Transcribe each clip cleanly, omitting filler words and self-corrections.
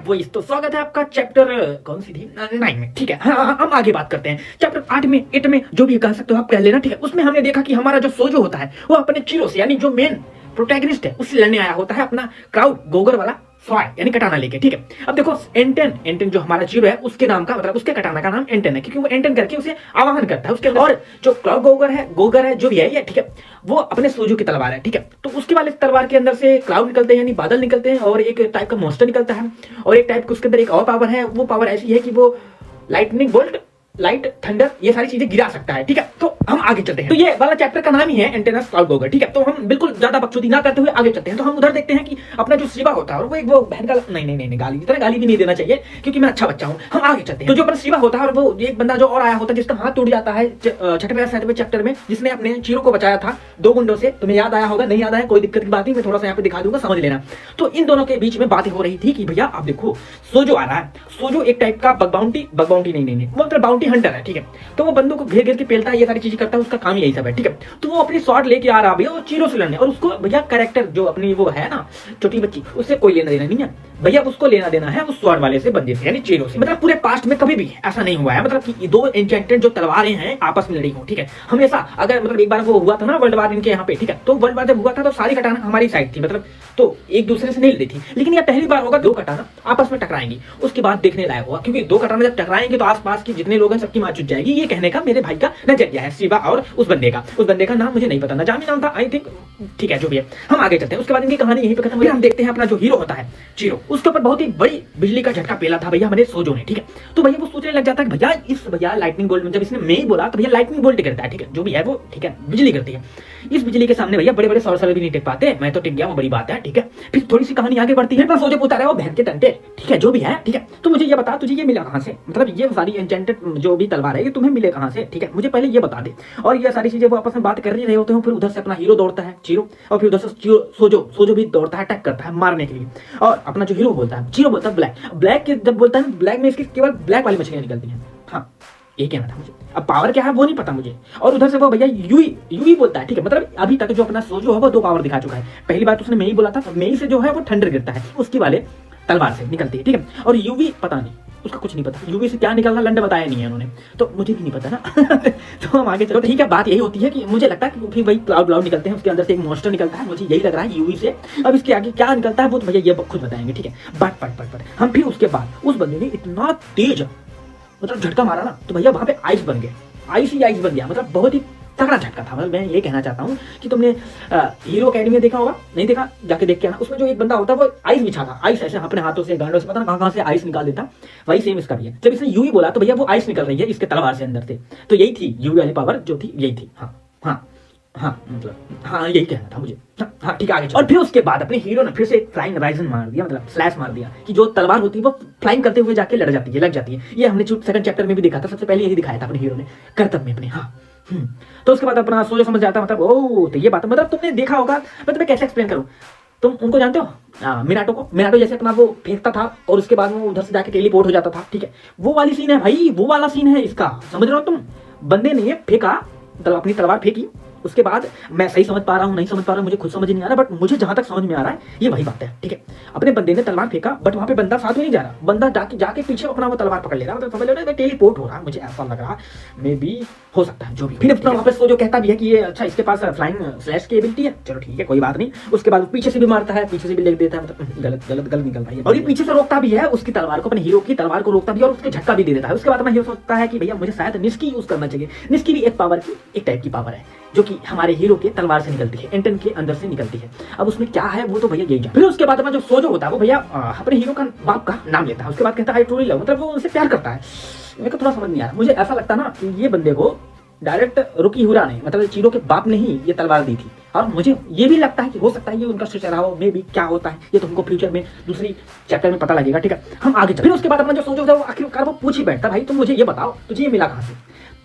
वो इस तो स्वागत है आपका चैप्टर कौन सी थी 9 में। ठीक है, हाँ हम आगे बात करते हैं चैप्टर 8 में 8 में जो भी कह सकते हो आप कह लेना। ठीक है, उसमें हमने देखा कि हमारा जो सोजो होता है वो अपने चीरो से यानी जो मेन प्रोटैगनिस्ट है उससे लड़ने आया होता है अपना क्राउड गोगर वाला स्वार्ड यानी कटाना लेके। ठीक है, अब देखो एंटेन जो हमारा जीरो है उसके नाम का मतलब उसके कटाना का नाम एंटेन है क्योंकि वो एंटेन करके उसे आवाहन करता है उसके। और जो क्राउड गोगर है जो भी है ये, ठीक है, वो अपने सोजो की तलवार है। ठीक है, तो उसके वाले तलवार के अंदर से क्लाउड निकलते हैं यानी बादल निकलते हैं और एक टाइप का मॉन्स्टर निकलता है और एक टाइप का उसके अंदर एक और पावर है। वो पावर ऐसी है कि वो लाइटनिंग बोल्ट, लाइट, थंडर ये सारी चीजें गिरा सकता है। ठीक है, तो हम आगे चलते हैं। तो ये वाला चैप्टर का नाम ही है एंटेनस क्लाउड गोगर। ठीक है, तो हम बिल्कुल ज्यादा बकचोदी ना करते हुए आगे चलते हैं। तो हम उधर देखते हैं कि अपना जो शिवा होता है और वो एक वो बहन का नहीं गाली इतना गाली भी नहीं देना चाहिए क्योंकि मैं अच्छा बच्चा हूं। हम आगे चलते हैं। तो जो अपना शिवा होता है और वो एक बंदा जो और आया होता है जिसका हाथ टूट जाता है छठवें या सातवें चैप्टर में, जिसने अपने चीरो को बचाया था 2 गुंडों से। तुम्हें याद आया होगा, नहीं याद आया कोई दिक्कत की बात नहीं, मैं थोड़ा सा यहाँ पे दिखा दूंगा, समझ लेना। तो इन दोनों के बीच में बातें हो रही थी कि भैया आप देखो सोजो आ रहा है। सोजो एक टाइप का बग बाउंटी नहीं वो मतलब बाउंटी हंटर है। ठीक है, तो वो बंदों को घेर के पेलता है, ये सारी चीजें करता है, उसका काम यही सब है। ठीक है, तो वो अपनी शॉट लेके आ रहा भैया वो चीरो से लड़ने और उसको भैया कैरेक्टर जो अपनी वो है ना छोटी बच्ची उससे कोई लेना देना नहीं है भैया, उसको लेना देना है उस स्वॉर्ड वाले से बंदे से यानी चीरो से। मतलब पूरे पास्ट में कभी भी ऐसा नहीं हुआ है मतलब कि 2 एन्चेंटेड जो तलवारें हैं आपस में लड़ी हो। ठीक है, हमेशा अगर मतलब एक बार वो हुआ था ना वर्ल्ड वार इनके यहाँ पे। ठीक है, तो वर्ल्ड वार जब हुआ था तो सारी कटाना हमारी साइड थी मतलब तो एक दूसरे से नहीं लड़ी थी। लेकिन यह पहली बार होगा 2 कटाना आपस में टकराएंगी, उसके बाद देखने लायक होगा क्योंकि 2 कटाना जब टकराएंगे तो आसपास के जितने लोग हैं सबकी मार चुट जाएगी। ये कहने का मेरे भाई का नजरिया है शिवा और उस बंदे का नाम मुझे नहीं पता, नजामी नाम था आई थिंक। ठीक है, जो भी है हम आगे चलते हैं। उसके बाद इनकी कहानी यहीं पे खत्म हुई। हम देखते हैं अपना जो हीरो होता है चीरो, उसके ऊपर बहुत ही बड़ी बिजली का झटका पेला था भैया हमारे सोजो ने। ठीक है, तो भैया वो सोचने लग जाता है कि भैया लाइटनिंग बोल्ट में जब इसने मैं बोला तो भैया लाइटनिंग बोल्ट करता है। ठीक है, जो भी है वो ठीक है बिजली करती है। इस बिजली के सामने भैया बड़े सौर भी नहीं टिक पाते, मैं तो टिक गया वो बड़ी बात है। ठीक है, फिर थोड़ी सी कहानी आगे बढ़ती है। अपना सोजो पूछता है वो बहन के टंटे। ठीक है, जो भी है ठीक है, तो मुझे ये बता तुझे ये मिला कहां से, मतलब ये सारी एन्चेंटेड जो भी तलवार है ये तुम्हें मिले कहां से। ठीक है, मुझे पहले ये बता दे। और ये सारी चीजें वो आपस में बात कर रहे होते हैं। फिर उधर से अपना हीरो दौड़ता है चीरो और फिर उधर से सोजो भी दौड़ता है अटैक करता है मारने के लिए। और अपना जो हीरो बोलता है चीरो बोलता है ब्लैक के जब बोलता है ब्लैक में इसकी केवल ब्लैक वाली मछलियां निकलती हैं। हाँ ये कहना था मुझे, अब पावर क्या है वो नहीं पता मुझे। और उधर से वो भैया यूई बोलता है। ठीक है, मतलब अभी तक जो अपना सोजो है वो 2 पावर दिखा चुका है। पहली बात उसने मेई बोला था, मेई से जो है वो थंडर गिरता है उसकी वाले तलवार से निकलती है। ठीक है, और यूवी पता नहीं उसका कुछ नहीं पता, यूवी से क्या निकलना लंड बताया नहीं है उन्होंने, तो मुझे भी नहीं पता ना। तो हम आगे चलो। ठीक है, बात यही होती है कि मुझे लगता है कि फिर वही क्लाउड निकलते हैं, उसके अंदर से एक मॉन्स्टर निकलता है, मुझे यही लग रहा है यूवी से। अब इसके आगे क्या निकलता है वो तो भैया ये खुद बताएंगे। ठीक है, बट हम फिर उसके बाद उस बंदे ने इतना तेज मतलब झटका मारा ना तो भैया वहां पे आइस बन गया, आइस बन गया, मतलब बहुत ही तगड़ा झटका था। मतलब मैं ये कहना चाहता हूँ कि तुमने हीरो अकेडमी में देखा होगा, नहीं देखा जाके देख के आना। उसमें जो एक बंदा होता है वो आइस बिछा था, आइस ऐसे अपने हाथों से गांडों से पता ना कहां से आइस निकाल देता, वही सेम इसका भी है। जब इसने यूवी बोला तो भैया वो आइस निकल रही है इसके तलवार से अंदर से, तो यही थी यूवी वाली पावर जो थी, यही थी। हाँ यही कहना था मुझे। हाँ ठीक है, आगे चलो। और फिर उसके बाद अपने हीरो ने फिर से एक फ्लाइंग राइजन मार दिया, मतलब स्लैश मार दिया कि जो तलवार होती है वो फ्लाइंग करते हुए जाके लग जाती है। ये हमने सेकंड चैप्टर में भी देखा था, सबसे पहले यही दिखाया था अपने हीरो ने कर्तव्य में अपने। हाँ तो उसके बाद अपना सोजो समझ जाता मतलब ओ तो ये बात मतलब तुमने देखा होगा, मैं तुम्हें कैसे एक्सप्लेन करूं। तुम उनको जानते हो मिनाटो जैसे अपना वो फेंकता था और उसके बाद वो उधर से जाके टेलीपोर्ट हो जाता था। ठीक है, वो वाली सीन है भाई, वो वाला सीन है इसका, समझ रहे हो तुम। बंदे ने फेंका मतलब अपनी तलवार फेंकी, उसके बाद मैं सही समझ पा रहा हूँ नहीं समझ पा रहा हूँ मुझे खुद समझ नहीं आ रहा, बट मुझे जहां तक समझ में आ रहा है ये वही बात है। ठीक है, अपने बंदे ने तलवार फेंका बट वहां पे बंदा साथ में नहीं जा रहा, बंदा जाके पीछे अपना वो तलवार पकड़ ले रहा, मतलब समझ लो टेलीपोर्ट हो रहा, मुझे ऐसा लग रहा, मे बी हो सकता है जो भी। फिर अपना वापस जो कहता भी है कि ये अच्छा इसके पास फ्लाइंग स्लैश की एबिलिटी है, चलो ठीक है कोई बात नहीं। उसके बाद पीछे से भी मारता है, पीछे से भी लिख देता है, मतलब गलत निकल रहा है और ये पीछे से रोकता भी है उसकी तलवार को, अपने हीरो की तलवार को रोकता भी और उसके झटका भी दे देता है। उसके बाद अपना हीरो सोचता है कि भैया मुझे शायद निस्की यूज करना चाहिए। निस्की भी एक पावर की एक टाइप की पावर है जो कि हमारे हीरो के तलवार से निकलती है, एंटन के अंदर से निकलती है। अब उसमें क्या है वो तो भैया यही जान। फिर उसके बाद अपना जो सोजो होता है वो भैया अपने हीरो का बाप का नाम लेता है, उसके बाद कहता है आई ट्रूली लव, मतलब वो उनसे प्यार करता है। मेरे को थोड़ा समझ नहीं आ रहा, मुझे ऐसा लगता ना कि ये बंदे को डायरेक्ट रुकीहुरा ने मतलब चीरो के बाप ने ही ये तलवार दी थी। और मुझे ये भी लगता है कि हो सकता है ये उनका सिलसिला हो, मे बी क्या होता है ये तो हमको फ्यूचर में दूसरी चैप्टर में पता लगेगा। ठीक है, हम आगे चल। फिर उसके बाद अपना जो सोजो होता है वो आखिरकार वो पूछ ही बैठता भाई तुम मुझे ये बताओ तुझे ये मिला कहां से,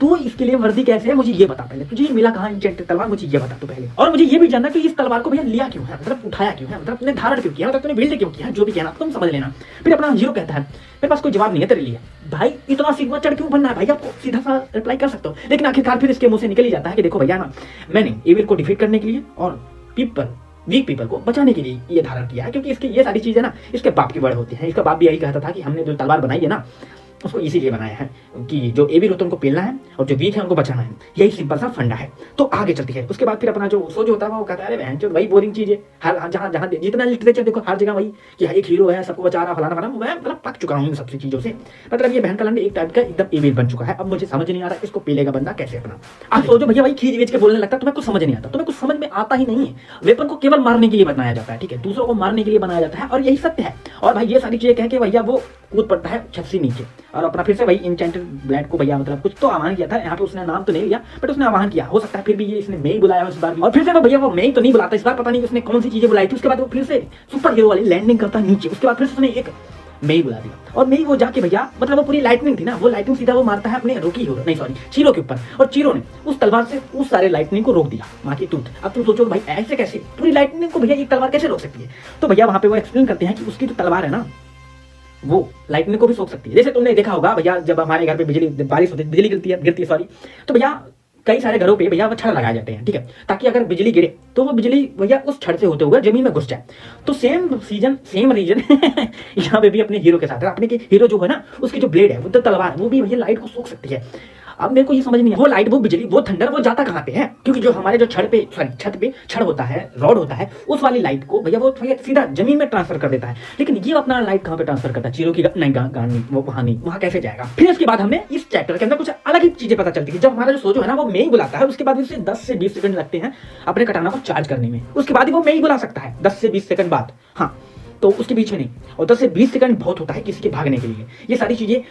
तू इसके लिए वर्दी कैसे है मुझे ये बता पहले, तुझे मिला कहां एन्चेंटेड तलवार मुझे ये बता तू पहले। और मुझे ये भी जानना कि इस तलवार को भैया लिया क्यों है, मतलब उठाया क्यों है, मतलब तूने धारण क्यों किया, मतलब तूने बिल्ड क्यों किया, जो भी कहना तुम समझ लेना। फिर अपना हीरो कहता है मेरे पास कोई जवाब नहीं है तेरे लिए भाई, इतना सिग्मा चढ़ क्यों बनना है भाई, आपको सीधा सा रिप्लाई कर सकते हो। लेकिन आखिरकार फिर इसके मुंह से निकल ही जाता है कि देखो भैया ना मैंने एविल को डिफीट करने के लिए और पीपल वीक पीपल को बचाने के लिए ये धारण किया है, क्योंकि इसकी ये सारी चीजें ना इसके बाप की बड़े होती हैं। इसका बाप भी यही कहता था कि हमने जो तलवार बनाई है ना उसको इसीलिए बनाया है कि जो एवी होते हैं उनको पेलना है और जो वीक है उनको बचाना है। यही सिंपल सा फंडा है। तो आगे चलती है। उसके बाद फिर अपना जो सोच होता है वो कहता है अरे बहन वही बोरिंग चीज है, हर जहाँ जहाँ जितना लिटरेचर देखो हर जगह वही कि एक हीरो है सबको बचा रहा फलाना फलाना। मैं मतलब पक चुका हूँ इन सबसे चीजों से। मतलब ये बहन का लंड एक टाइप का एकदम एविल बन चुका है। अब मुझे समझ नहीं आ रहा इसको पेलेगा बंदा कैसे अपना। आप सोचो भैया भाई खींच वेच के बोलने लगता है, तुम्हें कुछ समझ नहीं आता, तुम्हें कुछ समझ में आता ही नहीं है। वेपन को केवल मारने के लिए बनाया जाता है, ठीक है, दूसरों को मारने के लिए बनाया जाता है और यही सत्य है। और भाई ये सारी चीजें कह के भैया वो कूद पड़ता है छत से नीचे और अपना फिर से वही इंचेंटेड ब्लैड को भैया मतलब कुछ तो आह्वान किया था। यहाँ पे उसने नाम तो नहीं लिया बट उसने आह्वान किया। हो सकता है फिर भी ये इसने मेई बुलाया इस बार भी। और फिर से वो भैया वो मेई तो नहीं बुलाता इस बार, पता नहीं उसने कौन सी चीजें बुलाई थी। उसके बाद वो फिर से सुपर हीरो वाली लैंडिंग करता नीचे। उसके बाद फिर से उसने एक मेई बुला दिया और मेई वो जाके भैया मतलब वो पूरी लाइटनिंग थी ना, वो लाइटनिंग सीधा वो मारता है अपने रोकी हीरो नहीं सॉरी चीरो के ऊपर। और चीरो ने उस तलवार से उस सारे लाइटनिंग को रोक दिया माँ की टूट। अब तुम सोचो भाई ऐसे कैसे पूरी लाइटनिंग को भैया एक तलवार कैसे रोक सकती है। तो भैया वहां पे वो एक्सप्लेन करते हैं कि उसकी जो तलवार है ना वो लाइटनिंग को भी सोख सकती है। जैसे तुमने देखा होगा भैया जब हमारे घर पे बिजली बारिश होती है बिजली गिरती है सॉरी, तो भैया कई सारे घरों पे भैया वो छड़ लगाए जाते हैं, ठीक है, ताकि अगर बिजली गिरे तो वो बिजली भैया उस छड़ से होते हुए जमीन में घुस जाए। तो सेम रीजन यहाँ पे भी अपने हीरो के साथ है। अपने के हीरो जो है ना उसकी जो ब्लेड है वो तलवार है वो भी भैया लाइट को सोख सकती है। अब मेरे को ये समझ नहीं है वो लाइट वो बिजली वो थंडर वो जाता कहाँ पे है, क्योंकि जो हमारे जो छत पे छड़ होता है रॉड होता है उस वाली लाइट को भैया वो सीधा जमीन में ट्रांसफर कर देता है। लेकिन ये अपना लाइट कहाँ पे ट्रांसफर करता है, चीरों की नहीं वो वहां कैसे जाएगा। फिर उसके बाद हमने इस चैप्टर के अंदर कुछ अलग ही चीजें पता चलती है। जब हमारा जो सोजो है ना वो मेई बुलाता है उसके बाद उसे 10 से 20 सेकंड लगते हैं अपने कटाना को चार्ज करने में। उसके बाद ही वो मेई बुला सकता है 10 से 20 सेकंड बाद, हाँ, तो उसके बीच में नहीं। और 10 से 20 सेकंड बहुत होता है किसी के भागने के लिए। ये सारी चीजें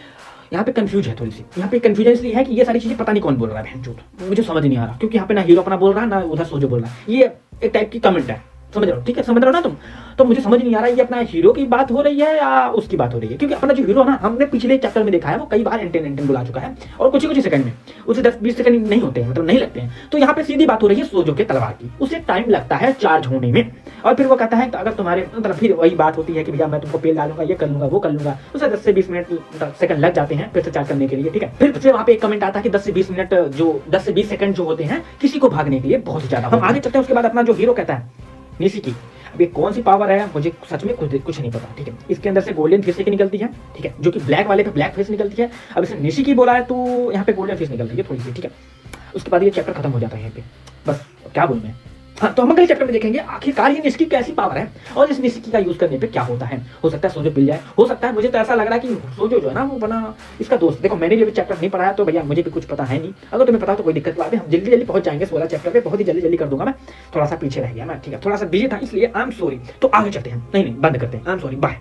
यहाँ पे कंफ्यूज है थोड़ी सी। यहाँ पे कंफ्यूजन इसलिए है कि ये सारी चीजें पता नहीं कौन बोल रहा है बहन झूठ, मुझे समझ नहीं आ रहा, क्योंकि यहाँ पे ना हीरो अपना बोल रहा है ना उधर सोजो बोल रहा है। ये एक टाइप की कमेंट है, समझ रहे हो, ठीक है, समझ रहे हो ना तुम। तो मुझे समझ नहीं आ रहा है ये अपना हीरो की बात हो रही है या उसकी बात हो रही है, क्योंकि अपना जो हीरो ना हमने पिछले चैप्टर में देखा है वो कई बार एंटेन बुला चुका है और कुछ ही सेकंड में, उसे 10-20 सेकंड नहीं होते हैं, मतलब नहीं लगते हैं। तो यहाँ पे सीधी बात हो रही है सोजो के तलवार की, उसे टाइम लगता है चार्ज होने में। और फिर वो कहता है अगर तुम्हारे मतलब फिर वही बात होती है कि भैया मैं तुमको पेल डालूंगा, ये कर लूंगा, वो कर लूंगा, उसे 10 से 20 मिनट सेकंड लग जाते हैं फिर से चार्ज करने के लिए, ठीक है। फिर से वहाँ पे एक कमेंट आता है कि 10 से 20 मिनट जो 10 से 20 सेकंड जो होते हैं किसी को भागने के लिए बहुत ज्यादा। हम आगे चलते हैं। उसके बाद अपना जो हीरो कहता है निशिकी, अब ये कौन सी पावर है मुझे सच में कुछ नहीं पता, ठीक है। इसके अंदर से गोल्डन फिश निकलती है, ठीक है, जो कि ब्लैक वाले पे ब्लैक फिश निकलती है। अब इसे निशिकी बोला है तो यहाँ पे गोल्डन फिश निकल रही है थोड़ी सी, ठीक है। उसके बाद ये चैप्टर खत्म हो जाता है यहाँ पे, बस क्या बोलूं मैं। हाँ, तो हम अगले चैप्टर में देखेंगे आखिरकार ये निशिकी कैसी पावर है और इस निशिकी का यूज करने पे क्या होता है। हो सकता है सोजो मिल जाए, हो सकता है, मुझे तो ऐसा लग रहा है कि सोजो जो है ना वो बना इसका दोस्त। देखो मैंने भी चैप्टर नहीं पढ़ाया तो भैया मुझे भी कुछ पता है नहीं, अगर तुम्हें पता तो कोई दिक्कत बात है, हम जल्दी पहुंच जाएंगे 16 चैप्टर पे, बहुत ही जल्दी कर दूंगा मैं। थोड़ा सा पीछे रह गया मैं, ठीक है, थोड़ा सा बिजी था इसलिए आई एम सॉरी। तो आगे चलते हैं, नहीं बंद करते हैं, आई एम सॉरी, बाय।